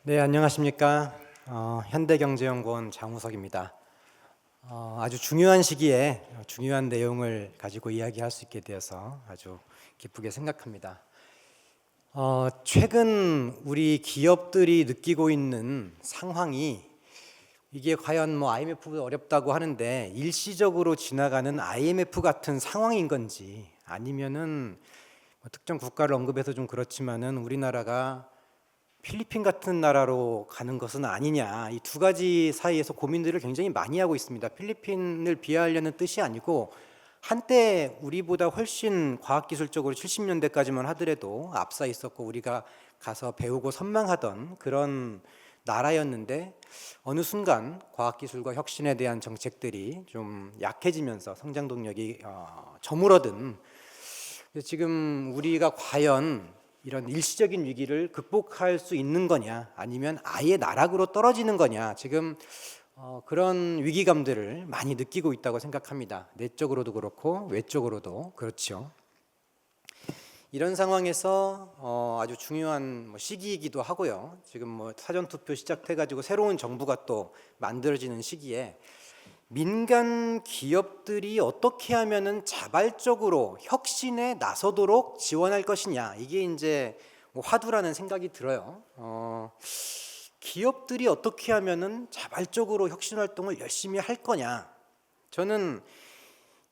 네, 안녕하십니까. 현대경제연구원 장우석입니다. 아주 중요한 시기에 중요한 내용을 가지고 이야기할 수 있게 되어서 아주 기쁘게 생각합니다. 최근 우리 기업들이 느끼고 있는 상황이 이게 과연 IMF도 어렵다고 하는데 일시적으로 지나가는 IMF 같은 상황인 건지 아니면은 특정 국가를 언급해서 좀 그렇지만은 우리나라가 필리핀 같은 나라로 가는 것은 아니냐, 이 두 가지 사이에서 고민들을 굉장히 많이 하고 있습니다. 필리핀을 비하하려는 뜻이 아니고 한때 우리보다 훨씬 과학기술적으로 70년대까지만 하더라도 앞서 있었고 우리가 가서 배우고 선망하던 그런 나라였는데 어느 순간 과학기술과 혁신에 대한 정책들이 좀 약해지면서 성장 동력이 저물어든, 지금 우리가 과연 이런 일시적인 위기를 극복할 수 있는 거냐 아니면 아예 나락으로 떨어지는 거냐, 지금 그런 위기감들을 많이 느끼고 있다고 생각합니다. 내적으로도 그렇고 외적으로도 그렇죠. 이런 상황에서 아주 중요한 시기이기도 하고요. 지금 사전투표 시작돼가지고 새로운 정부가 또 만들어지는 시기에 민간 기업들이 어떻게 하면은 자발적으로 혁신에 나서도록 지원할 것이냐, 이게 이제 화두라는 생각이 들어요. 기업들이 어떻게 하면은 자발적으로 혁신 활동을 열심히 할 거냐, 저는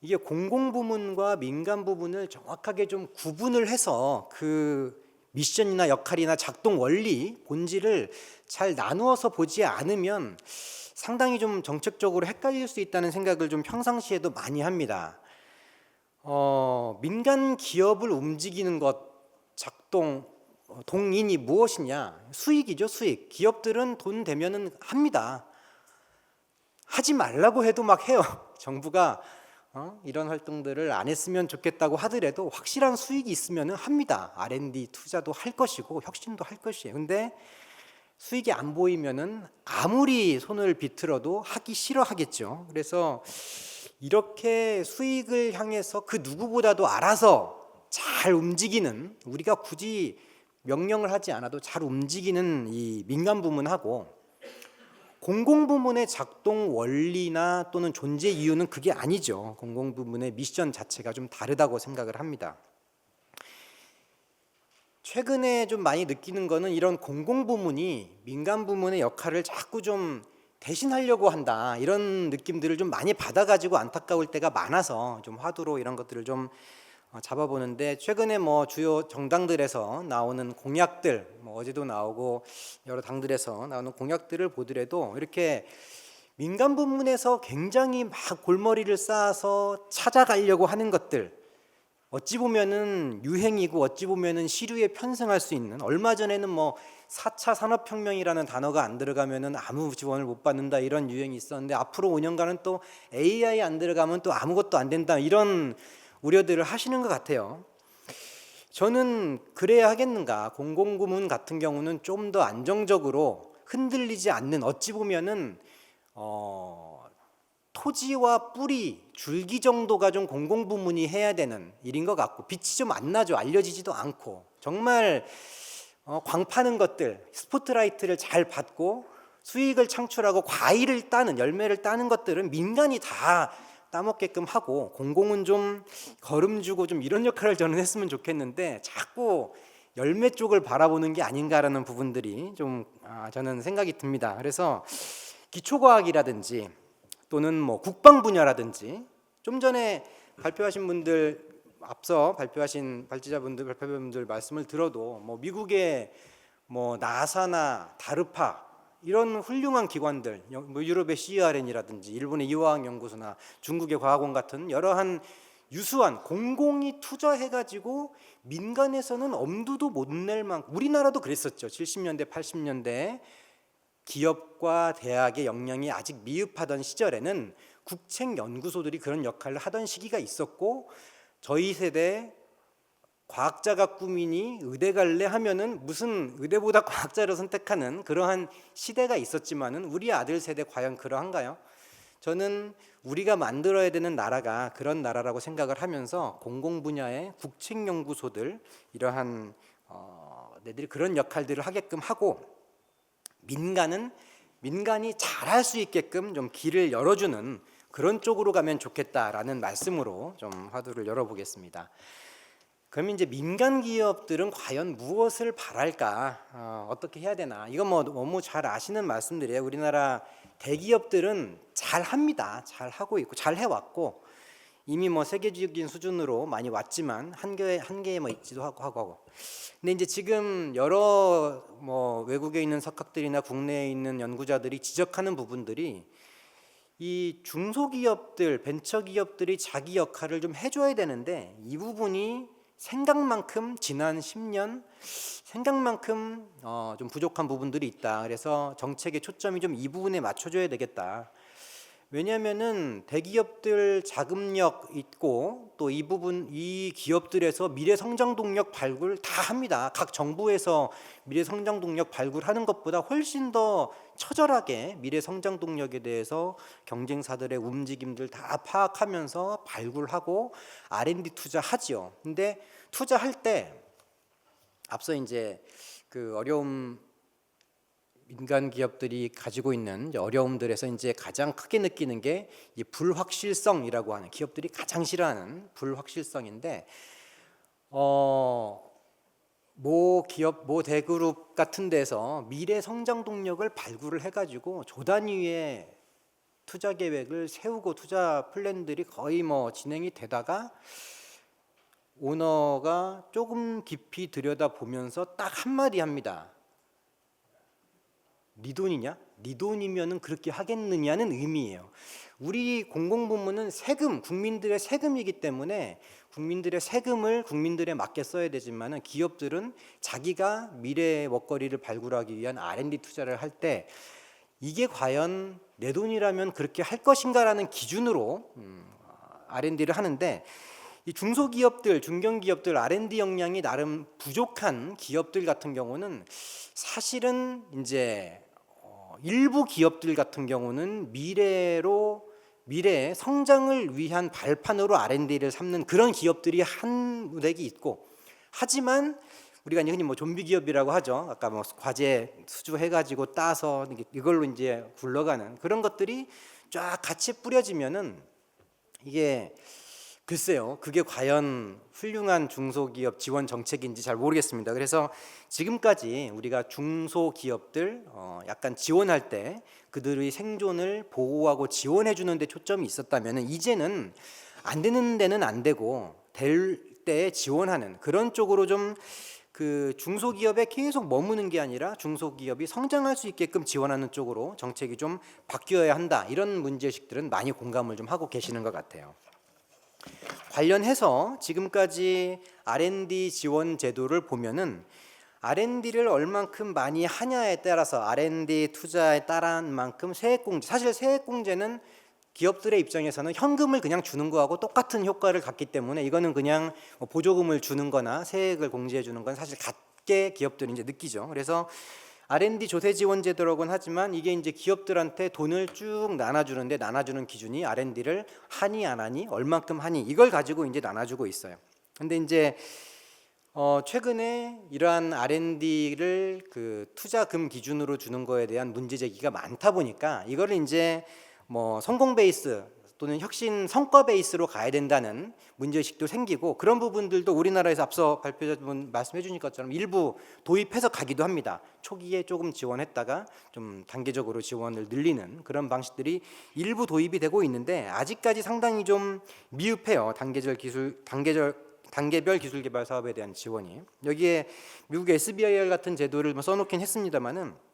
이게 공공부문과 민간 부분을 정확하게 좀 구분을 해서 그 미션이나 역할이나 작동 원리, 본질을 잘 나누어서 보지 않으면 상당히 좀 정책적으로 헷갈릴 수 있다는 생각을 좀 평상시에도 많이 합니다. 민간 기업을 움직이는 것, 작동, 동인이 무엇이냐? 수익이죠, 수익. 기업들은 돈 되면은 합니다. 하지 말라고 해도 막 해요. 정부가 이런 활동들을 안 했으면 좋겠다고 하더라도 확실한 수익이 있으면은 합니다. R&D 투자도 할 것이고 혁신도 할 것이에요. 근데 수익이 안 보이면은 아무리 손을 비틀어도 하기 싫어하겠죠. 그래서 이렇게 수익을 향해서 그 누구보다도 알아서 잘 움직이는, 우리가 굳이 명령을 하지 않아도 잘 움직이는 이 민간 부문하고 공공부문의 작동 원리나 또는 존재 이유는 그게 아니죠. 공공부문의 미션 자체가 좀 다르다고 생각을 합니다. 최근에 좀 많이 느끼는 거는 이런 공공부문이 민간부문의 역할을 자꾸 좀 대신하려고 한다, 이런 느낌들을 좀 많이 받아가지고 안타까울 때가 많아서 좀 화두로 이런 것들을 좀 잡아보는데, 최근에 주요 정당들에서 나오는 공약들, 어제도 나오고 여러 당들에서 나오는 공약들을 보더라도 이렇게 민간 부문에서 굉장히 막 골머리를 쌓아서 찾아가려고 하는 것들, 어찌 보면은 유행이고 어찌 보면은 시류에 편승할 수 있는, 얼마 전에는 4차 산업혁명이라는 단어가 안 들어가면은 아무 지원을 못 받는다, 이런 유행이 있었는데 앞으로 5년간은 또 AI 안 들어가면 또 아무것도 안 된다, 이런 우려들을 하시는 것 같아요. 저는 그래야 하겠는가, 공공부문 같은 경우는 좀 더 안정적으로 흔들리지 않는, 어찌 보면은 토지와 뿌리, 줄기 정도가 좀 공공부문이 해야 되는 일인 것 같고, 빛이 좀 안 나죠. 알려지지도 않고 정말 광 파는 것들, 스포트라이트를 잘 받고 수익을 창출하고 과일을 따는, 열매를 따는 것들은 민간이 다 따먹게끔 하고, 공공은 좀 거름주고 좀 이런 역할을 저는 했으면 좋겠는데 자꾸 열매 쪽을 바라보는 게 아닌가라는 부분들이 좀 저는 생각이 듭니다. 그래서 기초과학이라든지 또는 국방 분야라든지, 좀 전에 발표하신 분들, 앞서 발표하신 발제자분들, 발표자분들 말씀을 들어도 미국의 나사나 다르파, 이런 훌륭한 기관들, 유럽의 CERN이라든지 일본의 이화학연구소나 중국의 과학원 같은 여러한 유수한 공공이 투자해가지고 민간에서는 엄두도 못 낼 만큼, 우리나라도 그랬었죠. 70년대 80년대 기업과 대학의 역량이 아직 미흡하던 시절에는 국책연구소들이 그런 역할을 하던 시기가 있었고, 저희 세대 과학자가 꿈이니 의대 갈래 하면은 무슨 의대보다 과학자를 선택하는 그러한 시대가 있었지만은 우리 아들 세대 과연 그러한가요? 저는 우리가 만들어야 되는 나라가 그런 나라라고 생각을 하면서 공공 분야의 국책연구소들, 이러한 내들이 그런 역할들을 하게끔 하고, 민간이 잘할 수 있게끔 좀 길을 열어주는 그런 쪽으로 가면 좋겠다라는 말씀으로 좀 화두를 열어보겠습니다. 그럼 이제 민간 기업들은 과연 무엇을 바랄까? 어떻게 해야 되나? 이건 뭐 너무 잘 아시는 말씀들이에요. 우리나라 대기업들은 잘 합니다. 잘 하고 있고 잘 해왔고 이미 뭐 세계적인 수준으로 많이 왔지만 한계에 뭐 있지도 하고. 근데 이제 지금 여러 뭐 외국에 있는 석학들이나 국내에 있는 연구자들이 지적하는 부분들이 이 중소기업들, 벤처기업들이 자기 역할을 좀 해줘야 되는데 이 부분이 생각만큼 지난 10년 생각만큼 좀 부족한 부분들이 있다. 그래서 정책의 초점이 좀 이 부분에 맞춰줘야 되겠다. 왜냐하면은 대기업들 자금력 있고 또 이 기업들에서 미래 성장 동력 발굴 다 합니다. 각 정부에서 미래 성장 동력 발굴하는 것보다 훨씬 더 처절하게 미래 성장 동력에 대해서 경쟁사들의 움직임들 다 파악하면서 발굴하고 R&D 투자하지요. 근데 투자할 때 앞서 이제 그 어려움 민간 기업들이 가지고 있는 어려움들에서 이제 가장 크게 느끼는 게 이 불확실성이라고 하는 기업들이 가장 싫어하는 불확실성인데 모 기업 모 대그룹 같은 데서 미래 성장 동력을 발굴을 해가지고 조 단위의 투자 계획을 세우고 투자 플랜들이 거의 뭐 진행이 되다가 오너가 조금 깊이 들여다 보면서 딱 한마디 합니다. 네 돈이냐? 네 돈이면은 그렇게 하겠느냐는 의미예요. 우리 공공부문은 세금, 국민들의 세금이기 때문에 국민들의 세금을 국민들에 맞게 써야 되지만은 기업들은 자기가 미래의 먹거리를 발굴하기 위한 R&D 투자를 할 때 이게 과연 내 돈이라면 그렇게 할 것인가라는 기준으로 R&D를 하는데 이 중소기업들, 중견기업들 R&D 역량이 나름 부족한 기업들 같은 경우는 사실은 이제 일부 기업들 같은 경우는 미래의 성장을 위한 발판으로 R&D를 삼는 그런 기업들이 한무더기 있고 하지만 우리가 흔히 뭐 좀비 기업이라고 하죠. 아까 뭐 과제 수주해가지고 따서 이걸로 이제 굴러가는 그런 것들이 쫙 같이 뿌려지면은 이게 글쎄요, 그게 과연 훌륭한 중소기업 지원 정책인지 잘 모르겠습니다. 그래서 지금까지 우리가 중소기업들 약간 지원할 때 그들의 생존을 보호하고 지원해 주는 데 초점이 있었다면 이제는 안 되는 데는 안 되고 될 때 지원하는 그런 쪽으로 좀 그 중소기업에 계속 머무는 게 아니라 중소기업이 성장할 수 있게끔 지원하는 쪽으로 정책이 좀 바뀌어야 한다. 이런 문제의식들은 많이 공감을 좀 하고 계시는 것 같아요. 관련해서 지금까지 R&D 지원 제도를 보면은 R&D를 얼만큼 많이 하냐에 따라서 R&D 투자에 따른 만큼 세액공제, 사실 세액공제는 기업들의 입장에서는 현금을 그냥 주는 거하고 똑같은 효과를 갖기 때문에 이거는 그냥 보조금을 주는 거나 세액을 공제해 주는 건 사실 같게 기업들이 이제 느끼죠. 그래서 R&D 조세 지원 제도라고는 하지만 이게 이제 기업들한테 돈을 쭉 나눠주는데 나눠주는 기준이 R&D를 하니 안 하니 얼만큼 하니 이걸 가지고 이제 나눠주고 있어요. 근데 이제 최근에 이러한 R&D를 그 투자금 기준으로 주는 거에 대한 문제 제기가 많다 보니까 이거를 이제 뭐 성공 베이스 또는 혁신 성과 베이스로 가야 된다는 문제의식도 생기고 그런 부분들도 우리나라에서 앞서 발표자분 말씀해 주신 것처럼 일부 도입해서 가기도 합니다. 초기에 조금 지원했다가 좀 단계적으로 지원을 늘리는 그런 방식들이 일부 도입이 되고 있는데 아직까지 상당히 좀 미흡해요. 단계별 기술 개발 사업에 대한 지원이. 여기에 미국의 SBIR 같은 제도를 써놓긴 했습니다만은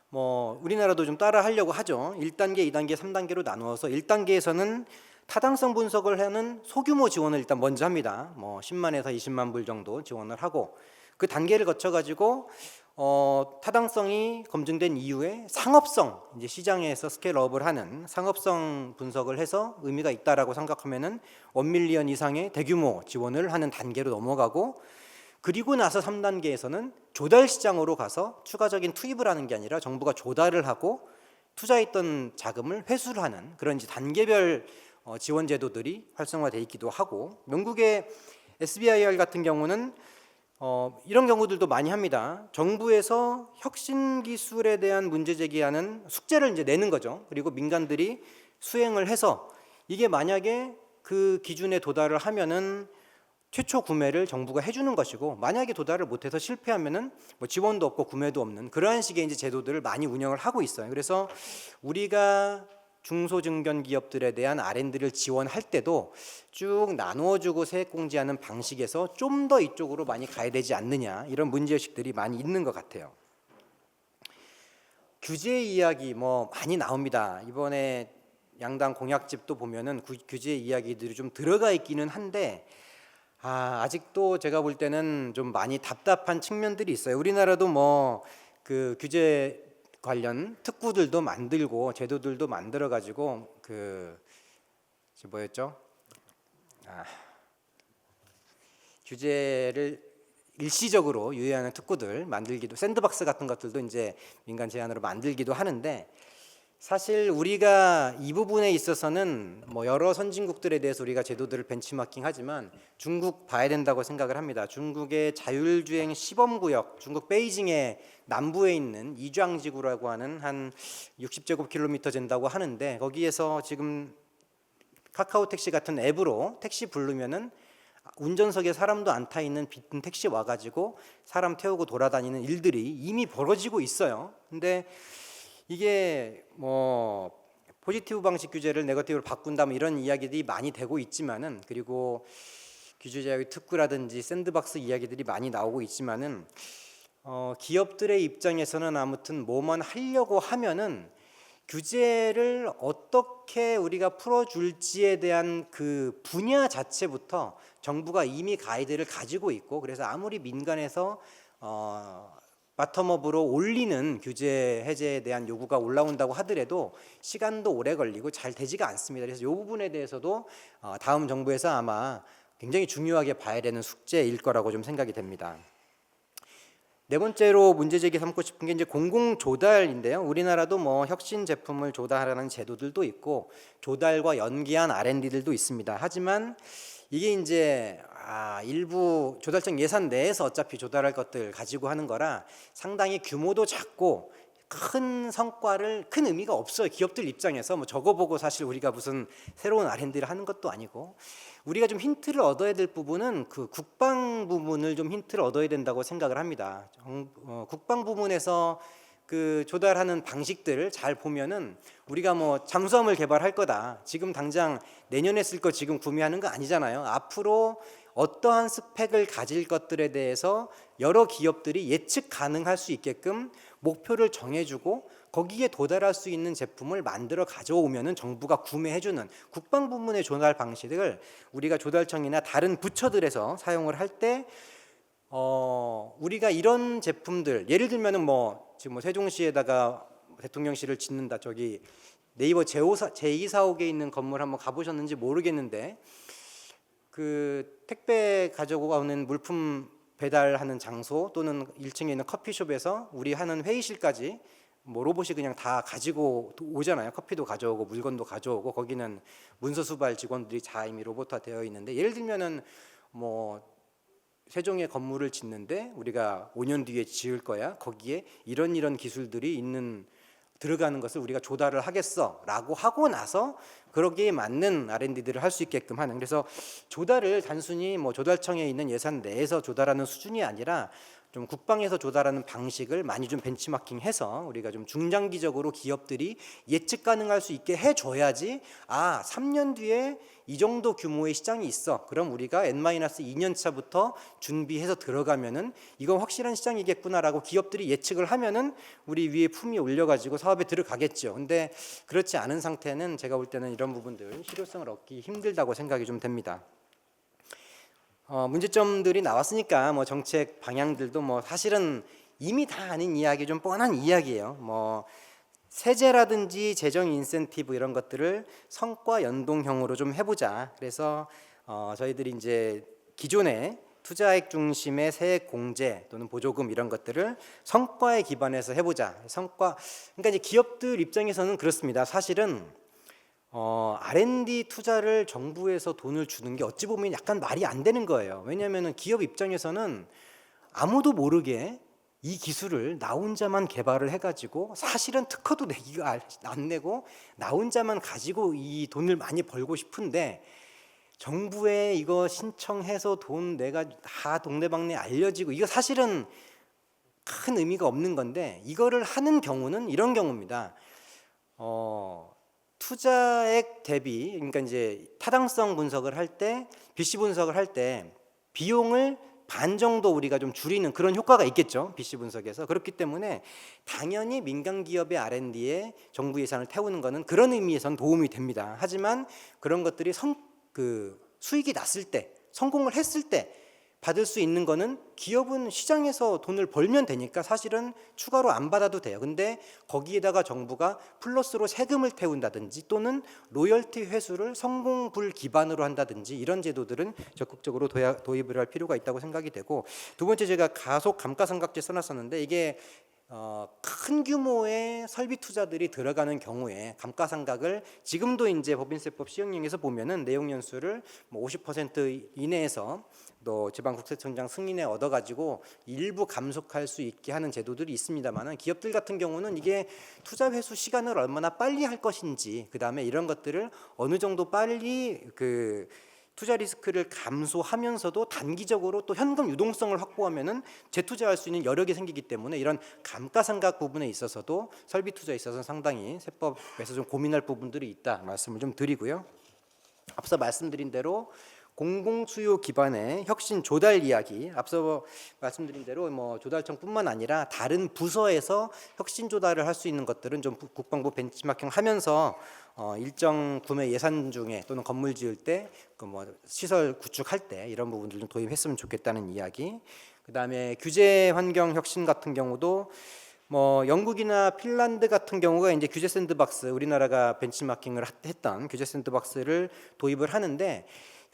뭐 우리나라도 좀 따라 하려고 하죠. 1단계, 2단계, 3단계로 나누어서 1단계에서는 타당성 분석을 하는 소규모 지원을 일단 먼저 합니다. 뭐 10만에서 20만 불 정도 지원을 하고 그 단계를 거쳐 가지고 타당성이 검증된 이후에 상업성, 이제 시장에서 스케일업을 하는 상업성 분석을 해서 의미가 있다라고 생각하면은 1밀리언 이상의 대규모 지원을 하는 단계로 넘어가고 그리고 나서 3단계에서는 조달 시장으로 가서 추가적인 투입을 하는 게 아니라 정부가 조달을 하고 투자했던 자금을 회수를 하는 그런 이제 단계별 지원 제도들이 활성화되어 있기도 하고 영국의 SBIR 같은 경우는 이런 경우들도 많이 합니다. 정부에서 혁신 기술에 대한 문제 제기하는 숙제를 이제 내는 거죠. 그리고 민간들이 수행을 해서 이게 만약에 그 기준에 도달을 하면은 최초 구매를 정부가 해주는 것이고, 만약에 도달을 못해서 실패하면은 뭐 지원도 없고 구매도 없는 그러한 식의 이제 제도들을 많이 운영을 하고 있어요. 그래서 우리가 중소증견 기업들에 대한 R&D를 지원할 때도 쭉 나누어주고 세액공제하는 방식에서 좀 더 이쪽으로 많이 가야 되지 않느냐, 이런 문제의식들이 많이 있는 것 같아요. 규제 이야기 뭐 많이 나옵니다. 이번에 양당 공약집도 보면은 규제 이야기들이 좀 들어가 있기는 한데 아직도 제가 볼 때는 좀 많이 답답한 측면들이 있어요. 우리나라도 뭐 그 규제 관련 특구들도 만들고 제도들도 만들어 가지고 뭐였죠? 규제를 일시적으로 유예하는 특구들 만들기도, 샌드박스 같은 것들도 이제 민간 제안으로 만들기도 하는데, 사실 우리가 이 부분에 있어서는 뭐 여러 선진국들에 대해서 우리가 제도들을 벤치마킹하지만 중국 봐야 된다고 생각을 합니다. 중국의 자율주행 시범구역, 중국 베이징의 남부에 있는 이좌ang지구라고 하는 한 60제곱킬로미터 된다고 하는데, 거기에서 지금 카카오 택시 같은 앱으로 택시 부르면은 운전석에 사람도 안 타 있는 빈 택시 와가지고 사람 태우고 돌아다니는 일들이 이미 벌어지고 있어요. 근데 이게 뭐 포지티브 방식 규제를 네거티브로 바꾼다 뭐 이런 이야기들이 많이 되고 있지만은, 그리고 규제자의 특구라든지 샌드박스 이야기들이 많이 나오고 있지만은 기업들의 입장에서는 아무튼 뭐만 하려고 하면은 규제를 어떻게 우리가 풀어줄지에 대한 그 분야 자체부터 정부가 이미 가이드를 가지고 있고, 그래서 아무리 민간에서 바텀업으로 올리는 규제 해제에 대한 요구가 올라온다고 하더라도 시간도 오래 걸리고 잘 되지가 않습니다. 그래서 이 부분에 대해서도 다음 정부에서 아마 굉장히 중요하게 봐야 되는 숙제일 거라고 좀 생각이 됩니다. 네 번째로 문제 제기 삼고 싶은 게 이제 공공 조달인데요. 우리나라도 뭐 혁신 제품을 조달하라는 제도들도 있고 조달과 연계한 R&D들도 있습니다. 하지만 이게 이제 일부 조달청 예산 내에서 어차피 조달할 것들 가지고 하는 거라 상당히 규모도 작고 큰 성과를, 큰 의미가 없어요. 기업들 입장에서 뭐 저거 보고 사실 우리가 무슨 새로운 R&D를 하는 것도 아니고, 우리가 좀 힌트를 얻어야 될 부분은 그 국방 부분을 좀 힌트를 얻어야 된다고 생각을 합니다. 국방 부문에서 그 조달하는 방식들을 잘 보면은 우리가 뭐 잠수함을 개발할 거다, 지금 당장 내년에 쓸 거 지금 구매하는 거 아니잖아요. 앞으로 어떠한 스펙을 가질 것들에 대해서 여러 기업들이 예측 가능할 수 있게끔 목표를 정해주고 거기에 도달할 수 있는 제품을 만들어 가져오면은 정부가 구매해주는 국방 부문의 조달 방식을 우리가 조달청이나 다른 부처들에서 사용을 할 때 우리가 이런 제품들, 예를 들면은 뭐 지금 뭐 세종시에다가 대통령실을 짓는다, 저기 네이버 제2사옥에 있는 건물 한번 가보셨는지 모르겠는데, 그 택배 가져오는 물품 배달하는 장소 또는 1층에 있는 커피숍에서 우리 하는 회의실까지 뭐 로봇이 그냥 다 가지고 오잖아요. 커피도 가져오고 물건도 가져오고, 거기는 문서 수발 직원들이 다 이미 로봇화 되어 있는데, 예를 들면은 뭐 세종에 건물을 짓는데 우리가 5년 뒤에 지을 거야, 거기에 이런 기술들이 있는 들어가는 것을 우리가 조달을 하겠어라고 하고 나서 그러기에 맞는 R&D들을 할 수 있게끔 하는, 그래서 조달을 단순히 뭐 조달청에 있는 예산 내에서 조달하는 수준이 아니라 좀 국방에서 조달하는 방식을 많이 좀 벤치마킹해서 우리가 좀 중장기적으로 기업들이 예측 가능할 수 있게 해줘야지, 3년 뒤에 이 정도 규모의 시장이 있어, 그럼 우리가 N-2년 차부터 준비해서 들어가면은 이건 확실한 시장이겠구나라고 기업들이 예측을 하면은 우리 위에 품위 올려가지고 사업에 들어가겠죠. 근데 그렇지 않은 상태는 제가 볼 때는 이런 부분들 실효성을 얻기 힘들다고 생각이 좀 됩니다. 문제점들이 나왔으니까 뭐 정책 방향들도 뭐 사실은 이미 다 아는 이야기, 좀 뻔한 이야기예요. 뭐 세제라든지 재정 인센티브 이런 것들을 성과 연동형으로 좀 해보자. 그래서 저희들이 이제 기존의 투자액 중심의 세액 공제 또는 보조금 이런 것들을 성과에 기반해서 해보자. 그러니까 이제 기업들 입장에서는 그렇습니다. 사실은 R&D 투자를 정부에서 돈을 주는 게 어찌 보면 약간 말이 안 되는 거예요. 왜냐하면 기업 입장에서는 아무도 모르게 이 기술을 나 혼자만 개발을 해가지고 사실은 특허도 내기가 안 내고 나 혼자만 가지고 이 돈을 많이 벌고 싶은데 정부에 이거 신청해서 돈 내가 다 동네방네 알려지고 이거 사실은 큰 의미가 없는 건데 이거를 하는 경우는 이런 경우입니다. 투자액 대비 그러니까 이제 타당성 분석을 할 때 BC 분석을 할 때 비용을 반 정도 우리가 좀 줄이는 그런 효과가 있겠죠. BC 분석에서. 그렇기 때문에 당연히 민간 기업의 R&D에 정부 예산을 태우는 것은 그런 의미에선 도움이 됩니다. 하지만 그런 것들이 수익이 났을 때 성공을 했을 때 받을 수 있는 거는 기업은 시장에서 돈을 벌면 되니까 사실은 추가로 안 받아도 돼요. 근데 거기에다가 정부가 플러스로 세금을 태운다든지 또는 로열티 회수를 성공불 기반으로 한다든지 이런 제도들은 적극적으로 도입을 할 필요가 있다고 생각이 되고, 두 번째 제가 가속 감가상각제 써놨었는데 이게 큰 규모의 설비 투자들이 들어가는 경우에 감가상각을 지금도 이제 법인세법 시행령에서 보면은 내용 연수를 50% 이내에서 또 지방국세청장 승인에 얻어가지고 일부 감속할 수 있게 하는 제도들이 있습니다만은 기업들 같은 경우는 이게 투자 회수 시간을 얼마나 빨리 할 것인지 그 다음에 이런 것들을 어느 정도 빨리 투자 리스크를 감소하면서도 단기적으로 또 현금 유동성을 확보하면은 재투자할 수 있는 여력이 생기기 때문에 이런 감가상각 부분에 있어서도 설비 투자에 있어서 상당히 세법에서 좀 고민할 부분들이 있다 말씀을 좀 드리고요. 앞서 말씀드린 대로 공공수요 기반의 혁신 조달 이야기, 앞서 말씀드린 대로 조달청뿐만 아니라 다른 부서에서 혁신 조달을 할 수 있는 것들은 좀 국방부 벤치마킹 하면서 일정 구매 예산 중에 또는 건물 지을 때 시설 구축할 때 이런 부분들 좀 도입했으면 좋겠다는 이야기. 그다음에 규제 환경 혁신 같은 경우도 영국이나 핀란드 같은 경우가 이제 규제 샌드박스, 우리나라가 벤치마킹을 했던 규제 샌드박스를 도입을 하는데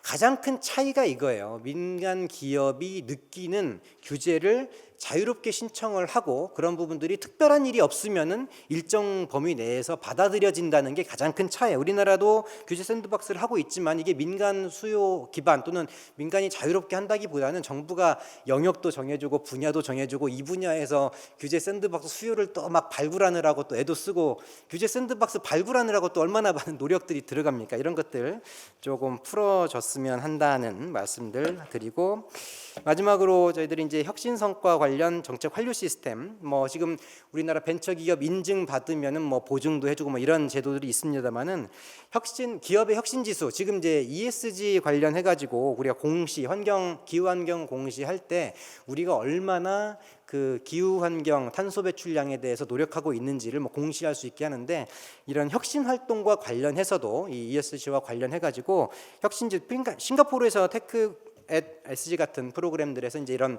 가장 큰 차이가 이거예요. 민간 기업이 느끼는 규제를 자유롭게 신청을 하고 그런 부분들이 특별한 일이 없으면은 일정 범위 내에서 받아들여진다는 게 가장 큰 차이예요. 우리나라도 규제 샌드박스를 하고 있지만 이게 민간 수요 기반 또는 민간이 자유롭게 한다기보다는 정부가 영역도 정해주고 분야도 정해주고 이 분야에서 규제 샌드박스 수요를 또 막 발굴하느라고 또 애도 쓰고 규제 샌드박스 발굴하느라고 또 얼마나 많은 노력들이 들어갑니까? 이런 것들 조금 풀어줬으면 한다는 말씀들 드리고, 마지막으로 저희들이 이제 혁신 성과 관련 정책 환류 시스템, 지금 우리나라 벤처기업 인증 받으면은 보증도 해주고 이런 제도들이 있습니다만은 기업의 혁신 지수, 지금 이제 ESG 관련해 가지고 우리가 공시 기후 환경 공시할 때 우리가 얼마나 기후 환경 탄소 배출량에 대해서 노력하고 있는지를 공시할 수 있게 하는데, 이런 혁신 활동과 관련해서도 이 ESG와 관련해 가지고 그러니까 싱가포르에서 테크 SG 같은 프로그램들에서 이제 이런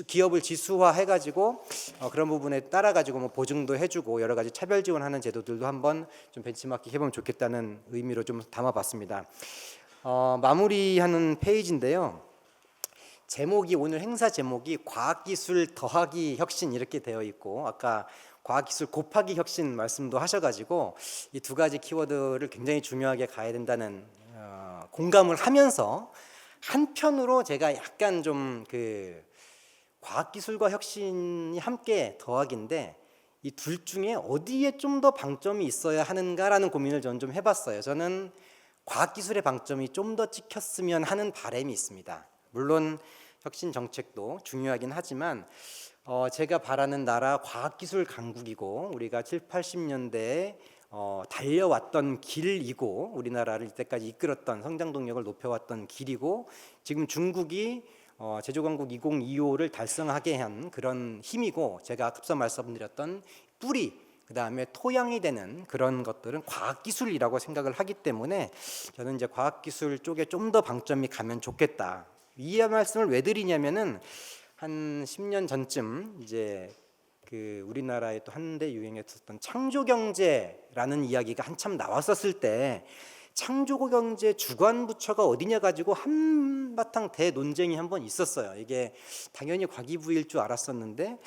기업을 지수화 해가지고 그런 부분에 따라 가지고 보증도 해주고 여러 가지 차별 지원하는 제도들도 한번 좀 벤치마킹 해보면 좋겠다는 의미로 좀 담아봤습니다. 마무리하는 페이지인데요. 오늘 행사 제목이 과학기술 더하기 혁신 이렇게 되어 있고, 아까 과학기술 곱하기 혁신 말씀도 하셔가지고 이 두 가지 키워드를 굉장히 중요하게 가야 된다는 공감을 하면서, 한편으로 제가 약간 좀 과학기술과 혁신이 함께 더하기인데 이 둘 중에 어디에 좀 더 방점이 있어야 하는가라는 고민을 저는 좀 해봤어요. 저는 과학기술의 방점이 좀 더 찍혔으면 하는 바람이 있습니다. 물론 혁신 정책도 중요하긴 하지만 제가 바라는 나라 과학기술 강국이고 우리가 7, 80년대에 달려왔던 길이고 우리나라를 이때까지 이끌었던 성장 동력을 높여왔던 길이고, 지금 중국이 제조강국 2025를 달성하게 한 그런 힘이고, 제가 앞서 말씀드렸던 뿌리 그 다음에 토양이 되는 그런 것들은 과학기술이라고 생각을 하기 때문에 저는 이제 과학기술 쪽에 좀 더 방점이 가면 좋겠다. 이 말씀을 왜 드리냐면은 한 10년 전쯤 이제 우리나라에 또 한때 유행했었던 창조경제라는 이야기가 한참 나왔었을 때 창조경제 주관 부처가 어디냐 가지고 한바탕 대논쟁이 한번 있었어요. 이게 당연히 과기부일 줄 알았었는데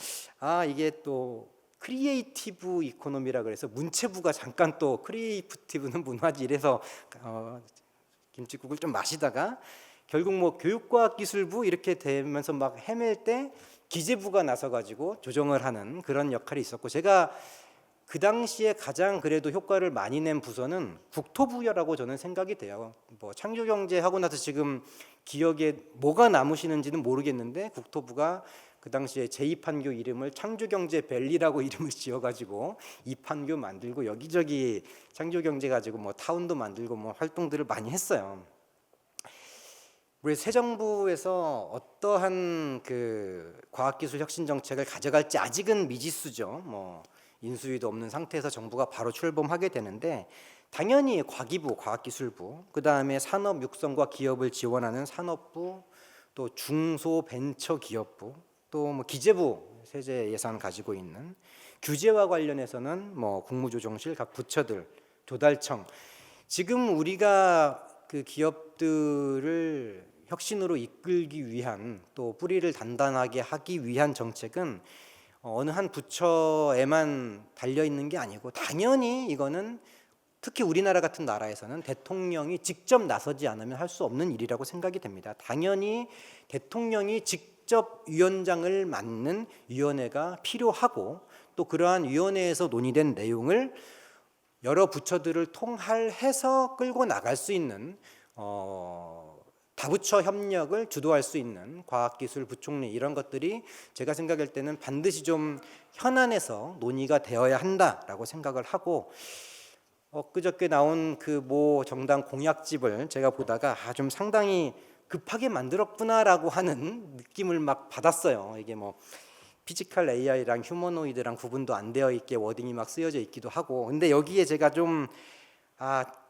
이게 또 크리에이티브 이코노미라 그래서 문체부가 잠깐 또 크리에이티브는 문화지 이래서 김칫국을 좀 마시다가 결국 교육과학기술부 이렇게 되면서 막 헤맬 때 기재부가 나서 가지고 조정을 하는 그런 역할이 있었고, 제가 그 당시에 가장 그래도 효과를 많이 낸 부서는 국토부라고 저는 생각이 돼요. 뭐 창조경제 하고 나서 지금 기억에 뭐가 남으시는지는 모르겠는데, 국토부가 그 당시에 제2판교 이름을 창조경제밸리라고 이름을 지어가지고 2판교 만들고 여기저기 창조경제 가지고 뭐 타운도 만들고 뭐 활동들을 많이 했어요. 우리 새 정부에서 어떠한 그 과학기술 혁신 정책을 가져갈지 아직은 미지수죠. 뭐 인수위도 없는 상태에서 정부가 바로 출범하게 되는데, 당연히 과기부, 과학기술부, 그 다음에 산업 육성과 기업을 지원하는 산업부, 또 중소벤처기업부, 또 뭐 기재부 세제 예산 가지고 있는, 규제와 관련해서는 뭐 국무조정실, 각 부처들, 조달청. 지금 우리가 그 기업들을 혁신으로 이끌기 위한, 또 뿌리를 단단하게 하기 위한 정책은 어느 한 부처에만 달려 있는 게 아니고, 당연히 이거는 특히 우리나라 같은 나라에서는 대통령이 직접 나서지 않으면 할 수 없는 일이라고 생각이 됩니다. 당연히 대통령이 직접 위원장을 맡는 위원회가 필요하고, 또 그러한 위원회에서 논의된 내용을 여러 부처들을 통할해서 끌고 나갈 수 있는 다부처 협력을 주도할 수 있는 과학기술부총리, 이런 것들이 제가 생각할 때는 반드시 좀 현안에서 논의가 되어야 한다라고 생각을 하고, 엊그저께 나온 그 모 정당 공약집을 제가 보다가 좀 상당히 급하게 만들었구나라고 하는 느낌을 막 받았어요. 이게 뭐 피지컬 AI랑 휴머노이드랑 구분도 안 되어 있게 워딩이 막 쓰여져 있기도 하고, 근데 여기에 제가 좀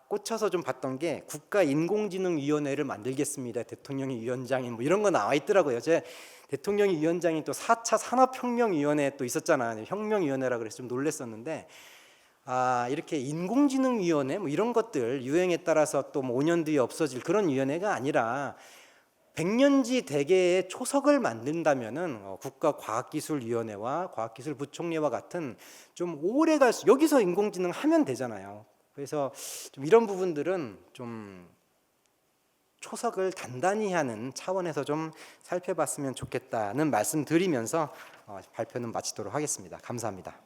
꽂혀서 좀 봤던 게, 국가인공지능위원회를 만들겠습니다, 대통령이 위원장이, 뭐 이런 거 나와 있더라고요. 제 대통령이 위원장이 또 4차 산업혁명위원회 또 있었잖아요. 혁명위원회라 그래서 좀 놀랐었는데, 이렇게 인공지능위원회 뭐 이런 것들 유행에 따라서 또 뭐 5년 뒤에 없어질 그런 위원회가 아니라 100년지 대계의 초석을 만든다면은 국가과학기술위원회와 과학기술부총리와 같은 좀 오래 갈 수, 여기서 인공지능 하면 되잖아요. 그래서 좀 이런 부분들은 좀 초석을 단단히 하는 차원에서 좀 살펴봤으면 좋겠다는 말씀 드리면서 발표는 마치도록 하겠습니다. 감사합니다.